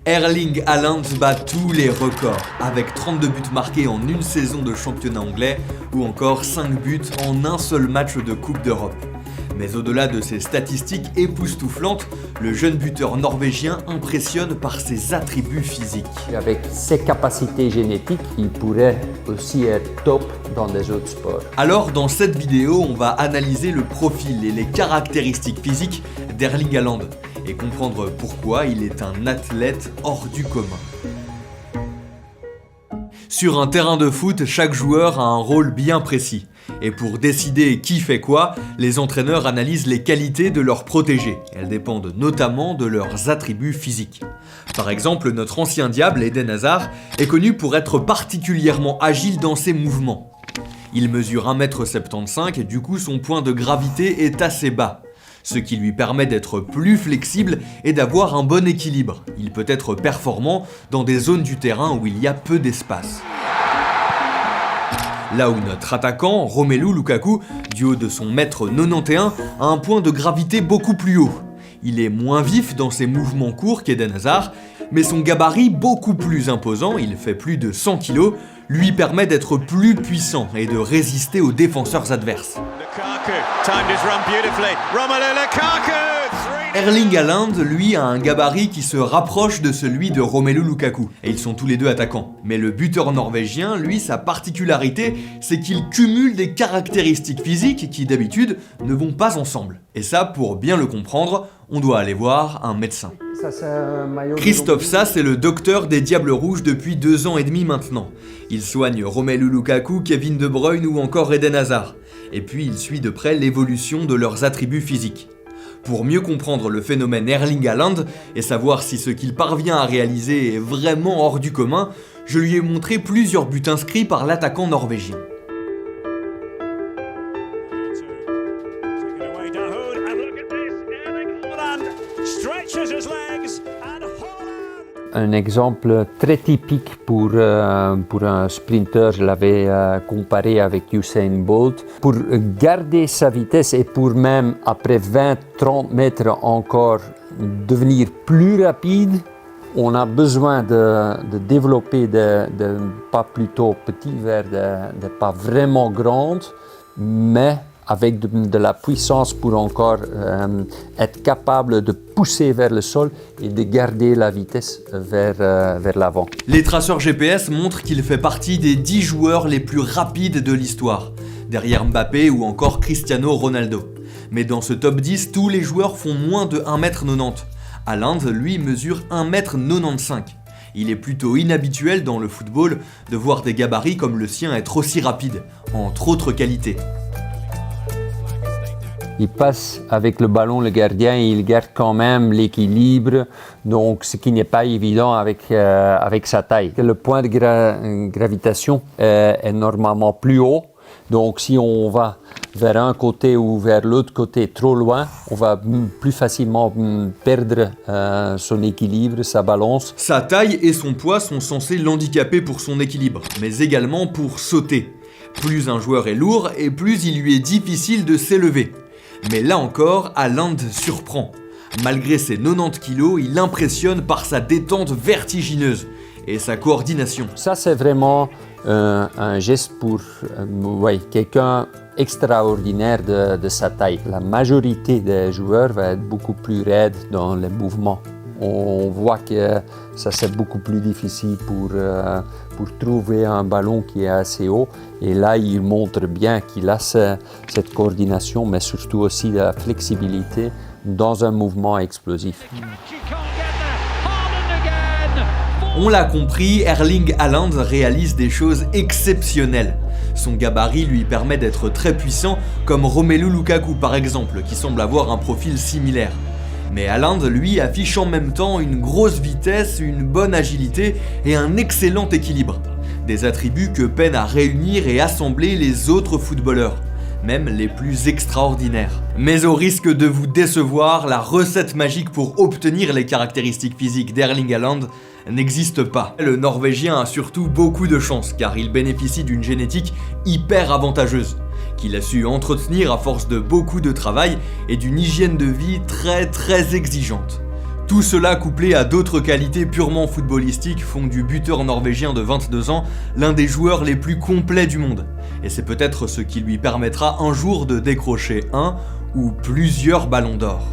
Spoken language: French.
Erling Haaland bat tous les records, avec 32 buts marqués en une saison de championnat anglais ou encore 5 buts en un seul match de Coupe d'Europe. Mais au-delà de ses statistiques époustouflantes, le jeune buteur norvégien impressionne par ses attributs physiques. Avec ses capacités génétiques, il pourrait aussi être top dans des autres sports. Alors dans cette vidéo, on va analyser le profil et les caractéristiques physiques d'Erling Haaland et comprendre pourquoi il est un athlète hors du commun. Sur un terrain de foot, chaque joueur a un rôle bien précis. Et pour décider qui fait quoi, les entraîneurs analysent les qualités de leurs protégés. Elles dépendent notamment de leurs attributs physiques. Par exemple, notre ancien diable, Eden Hazard, est connu pour être particulièrement agile dans ses mouvements. Il mesure 1m75 et du coup son point de gravité est assez bas, ce qui lui permet d'être plus flexible et d'avoir un bon équilibre. Il peut être performant dans des zones du terrain où il y a peu d'espace. Là où notre attaquant, Romelu Lukaku, du haut de son 1m91, a un point de gravité beaucoup plus haut. Il est moins vif dans ses mouvements courts qu'Eden Hazard, mais son gabarit beaucoup plus imposant, il fait plus de 100 kg, lui permet d'être plus puissant et de résister aux défenseurs adverses. Erling Haaland, lui, a un gabarit qui se rapproche de celui de Romelu Lukaku, et ils sont tous les deux attaquants. Mais le buteur norvégien, lui, sa particularité, c'est qu'il cumule des caractéristiques physiques qui d'habitude ne vont pas ensemble. Et ça, pour bien le comprendre, on doit aller voir un médecin. Christophe Sass est le docteur des Diables Rouges depuis 2 ans et demi maintenant. Il soigne Romelu Lukaku, Kevin De Bruyne ou encore Eden Hazard. Et puis il suit de près l'évolution de leurs attributs physiques. Pour mieux comprendre le phénomène Erling Haaland et savoir si ce qu'il parvient à réaliser est vraiment hors du commun, je lui ai montré plusieurs buts inscrits par l'attaquant norvégien. Un exemple très typique pour un sprinter, je l'avais comparé avec Usain Bolt. Pour garder sa vitesse et pour même après 20-30 mètres encore devenir plus rapide, on a besoin de développer des pas plutôt petits vers des pas vraiment grandes, mais avec de la puissance pour encore être capable de pousser vers le sol et de garder la vitesse vers l'avant. Les traceurs GPS montrent qu'il fait partie des 10 joueurs les plus rapides de l'histoire, derrière Mbappé ou encore Cristiano Ronaldo. Mais dans ce top 10, tous les joueurs font moins de 1m90. Haaland, lui, mesure 1m95. Il est plutôt inhabituel dans le football de voir des gabarits comme le sien être aussi rapides, entre autres qualités. Il passe avec le ballon le gardien et il garde quand même l'équilibre, donc ce qui n'est pas évident avec sa taille. Le point de gravitation est normalement plus haut, donc si on va vers un côté ou vers l'autre côté trop loin, on va plus facilement perdre son équilibre, sa balance. Sa taille et son poids sont censés l'handicaper pour son équilibre, mais également pour sauter. Plus un joueur est lourd et plus il lui est difficile de s'élever. Mais là encore, Haaland surprend. Malgré ses 90 kg, il impressionne par sa détente vertigineuse et sa coordination. Ça, c'est vraiment un geste pour quelqu'un extraordinaire de sa taille. La majorité des joueurs va être beaucoup plus raide dans les mouvements. On voit que ça c'est beaucoup plus difficile pour trouver un ballon qui est assez haut. Et là, il montre bien qu'il a cette coordination, mais surtout aussi la flexibilité dans un mouvement explosif. On l'a compris, Erling Haaland réalise des choses exceptionnelles. Son gabarit lui permet d'être très puissant, comme Romelu Lukaku par exemple, qui semble avoir un profil similaire. Mais Haaland, lui, affiche en même temps une grosse vitesse, une bonne agilité et un excellent équilibre. Des attributs que peinent à réunir et assembler les autres footballeurs, même les plus extraordinaires. Mais au risque de vous décevoir, la recette magique pour obtenir les caractéristiques physiques d'Erling Haaland n'existe pas. Le Norvégien a surtout beaucoup de chance car il bénéficie d'une génétique hyper avantageuse, qu'il a su entretenir à force de beaucoup de travail et d'une hygiène de vie très exigeante. Tout cela couplé à d'autres qualités purement footballistiques font du buteur norvégien de 22 ans l'un des joueurs les plus complets du monde. Et c'est peut-être ce qui lui permettra un jour de décrocher un ou plusieurs ballons d'or.